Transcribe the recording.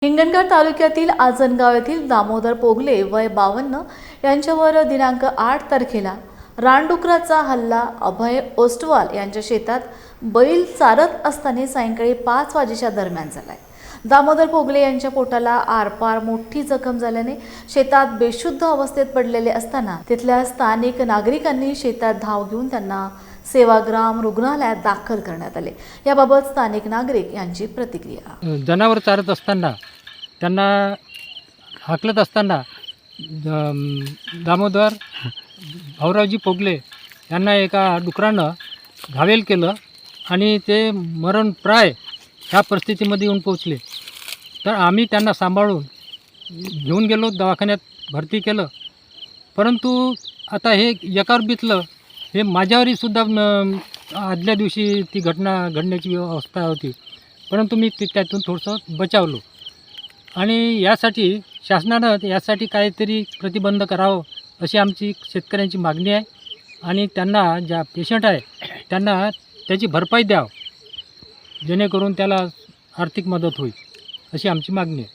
हिंगणघाट तालुक्यातील आजनगाव येथील दामोदर पोगले वय 52 यांच्यावर दिनांक 8 तारखेला रानडुकराचा हल्ला अभय ओस्तवाल यांच्या शेतात बैल चारत असताना सायंकाळी 5 वाजेच्या दरम्यान झालाय। दामोदर पोगले यांच्या पोटाला आरपार मोठी जखम झाल्याने शेतात बेशुद्ध अवस्थेत पडलेले असताना तिथल्या स्थानिक नागरिकांनी शेतात धाव घेऊन त्यांना सेवाग्राम रुग्णालयात दाखल करण्यात आले। याबाबत स्थानिक नागरिक यांची प्रतिक्रिया। जनावर चारत असताना त्यांना हाकलत असताना दामोदर भाऊरावजी पोगले यांना एका डुकरानं घावेल केलं आणि ते मरणप्राय ह्या परिस्थितीमध्ये येऊन पोचले। तर आम्ही त्यांना सांभाळून घेऊन गेलो, दवाखान्यात भरती केलं। परंतु आता हे एकावर बितलं, हे माझ्यावरही सुद्धा आदल्या दिवशी ती घटना घडण्याची अवस्था होती, परंतु मी त्यातून थोडंसं बचावलो। आणि यासाठी शासनानं यासाठी काहीतरी प्रतिबंध करावं अशी आमची शेतकऱ्यांची मागणी आहे। आणि त्यांना ज्या पेशंट आहे त्यांना त्याची भरपाई द्यावं, जेणेकरून त्याला आर्थिक मदत होईल अशी आमची मागणी आहे।